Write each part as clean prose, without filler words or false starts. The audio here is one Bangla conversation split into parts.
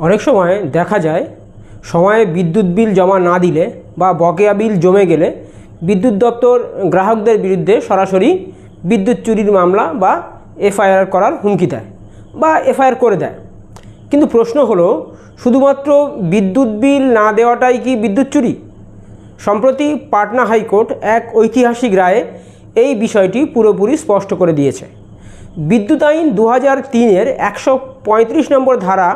অনেক সময় দেখা যায় সময়ে বিদ্যুৎ বিল জমা না দিলে বা বকেয়া বিল জমে গেলে বিদ্যুৎ দপ্তর গ্রাহকদের বিরুদ্ধে সরাসরি বিদ্যুৎ চুরির মামলা বা এফআইআর করার হুমকি দেয় বা এফআইআর করে দেয়। কিন্তু প্রশ্ন হলো, শুধুমাত্র বিদ্যুৎ বিল না দেওয়াটাই কি বিদ্যুৎ চুরি? সম্প্রতি পাটনা হাইকোর্ট এক ঐতিহাসিক রায়ে এই বিষয়টি পুরোপুরি স্পষ্ট করে দিয়েছে। বিদ্যুৎ আইন 2003-এর 135 নম্বর ধারা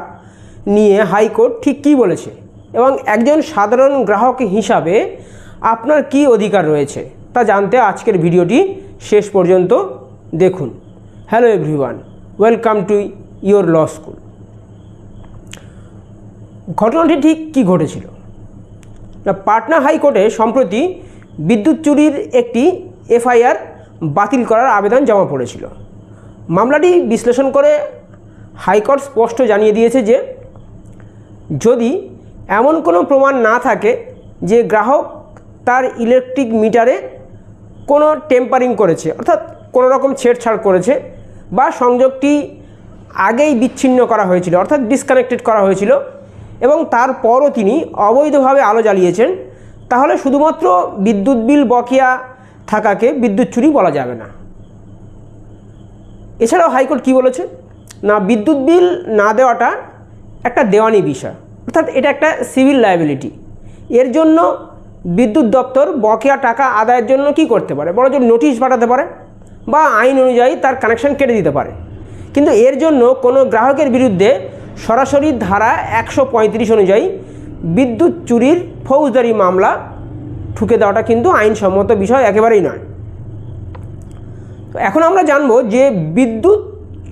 নিয়ে হাইকোর্ট ঠিক কী বলেছে এবং একজন সাধারণ গ্রাহক হিসাবে আপনার কী অধিকার রয়েছে তা জানতে আজকের ভিডিওটি শেষ পর্যন্ত দেখুন। Hello everyone, welcome to your law school. ঘটনাটি ঠিক কী ঘটেছিল? পাটনা হাইকোর্টে সম্প্রতি বিদ্যুৎ চুরির একটি এফআইআর বাতিল করার আবেদন জমা পড়েছিল। মামলাটি বিশ্লেষণ করে হাইকোর্ট স্পষ্ট জানিয়ে দিয়েছে যে যদি এমন কোনো প্রমাণ না থাকে যে গ্রাহক তার ইলেকট্রিক মিটারে কোনো টেম্পারিং করেছে, অর্থাৎ কোনো রকম ছেড়ছাড় করেছে বা সংযোগটি আগেই বিচ্ছিন্ন করা হয়েছিল অর্থাৎ ডিসকানেক্টেড করা হয়েছিল এবং তারপরও তিনি অবৈধভাবে আলো জ্বালিয়েছেন, তাহলে শুধুমাত্র বিদ্যুৎ বিল বকেয়া থাকাকে বিদ্যুৎ চুরি বলা যাবে না। এছাড়াও হাইকোর্ট কী বলেছে না, বিদ্যুৎ বিল না দেওয়াটা একটা দেওয়ানি বিষয়, অর্থাৎ এটা একটা সিভিল লায়াবিলিটি। এর জন্য বিদ্যুৎ দপ্তর বকেয়া টাকা আদায়ের জন্য কি করতে পারে, বড় জোর নোটিশ পাঠাতে পারে বা আইন অনুযায়ী তার কানেকশন কেটে দিতে পারে। কিন্তু এর জন্য কোনো গ্রাহকের বিরুদ্ধে সরাসরি ধারা 135 অনুযায়ী বিদ্যুৎ চুরির ফৌজদারি মামলা ঠুকে দেওয়াটা কিন্তু আইনসম্মত বিষয় একেবারেই নয়। তো এখন আমরা জানবো যে বিদ্যুৎ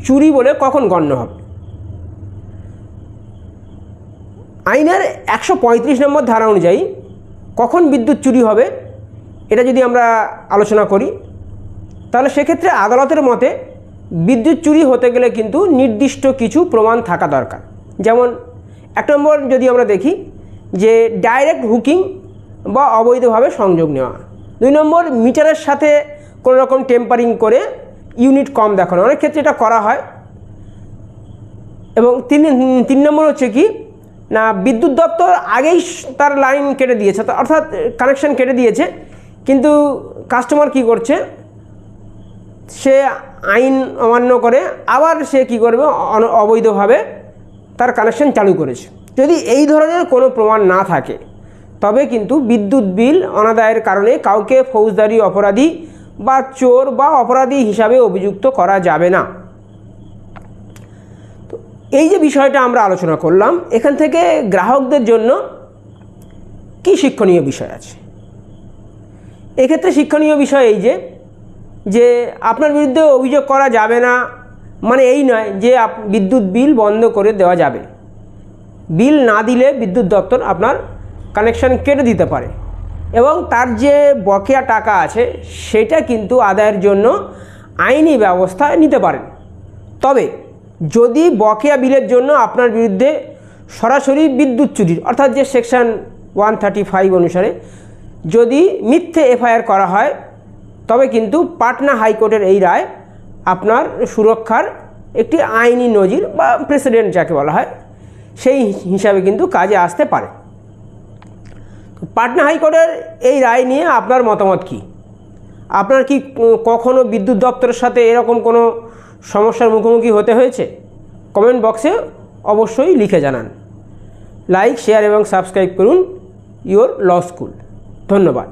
চুরি বলে কখন গণ্য হবে। আইনের 135 নম্বর ধারা অনুযায়ী কখন বিদ্যুৎ চুরি হবে এটা যদি আমরা আলোচনা করি, তাহলে সেক্ষেত্রে আদালতের মতে বিদ্যুৎ চুরি হতে গেলে কিন্তু নির্দিষ্ট কিছু প্রমাণ থাকা দরকার। যেমন 1 নম্বর যদি আমরা দেখি যে ডাইরেক্ট হুকিং বা অবৈধভাবে সংযোগ নেওয়া। 2 নম্বর মিটারের সাথে কোনো রকম টেম্পারিং করে ইউনিট কম দেখানো, অনেক ক্ষেত্রে এটা করা হয়। এবং 3 নম্বর হচ্ছে কি না, বিদ্যুৎ দপ্তর আগেই তার লাইন কেটে দিয়েছে অর্থাৎ কানেকশন কেটে দিয়েছে, কিন্তু কাস্টমার কি করছে, সে আইন অমান্য করে আবার সে কি করবে, অবৈধভাবে তার কানেকশন চালু করেছে। যদি এই ধরনের কোনো প্রমাণ না থাকে তবে কিন্তু বিদ্যুৎ বিল অনাদায়ের কারণে কাউকে ফৌজদারি অপরাধী বা চোর বা অপরাধী হিসাবে অভিযুক্ত করা যাবে না। তো এই যে বিষয়টা আমরা আলোচনা করলাম, এখান থেকে গ্রাহকদের জন্য কি শিক্ষণীয় বিষয় আছে? এক্ষেত্রে শিক্ষণীয় বিষয় এই যে আপনার বিরুদ্ধে অভিযোগ করা যাবে না মানে এই নয় যে বিদ্যুৎ বিল বন্ধ করে দেওয়া যাবে। বিল না দিলে বিদ্যুৎ দপ্তর আপনার কানেকশন কেটে দিতে পারে এবং তার যে বকেয়া টাকা আছে সেটা কিন্তু আদায়ের জন্য আইনি ব্যবস্থা নিতে পারেন। তবে যদি বকেয়া বিলের জন্য আপনার বিরুদ্ধে সরাসরি বিদ্যুৎ চুরির অর্থাৎ যে সেকশন 135 অনুসারে যদি মিথ্যে এফআইআর করা হয়, তবে কিন্তু পাটনা হাইকোর্টের এই রায় আপনার সুরক্ষার একটি আইনি নজির বা প্রেসিডেন্ট যাকে বলা হয় সেই হিসাবে কিন্তু কাজে আসতে পারে। পাটনা হাইকোর্টের এই রায় নিয়ে আপনার মতামত কি? আপনার কি কখনো বিদ্যুৎ দপ্তরের সাথে এরকম কোনো সমস্যার মুখোমুখি হতে হয়েছে? কমেন্ট বক্সে অবশ্যই লিখে জানান। লাইক, শেয়ার এবং সাবস্ক্রাইব করুন ইয়োর ল স্কুল। ধন্যবাদ।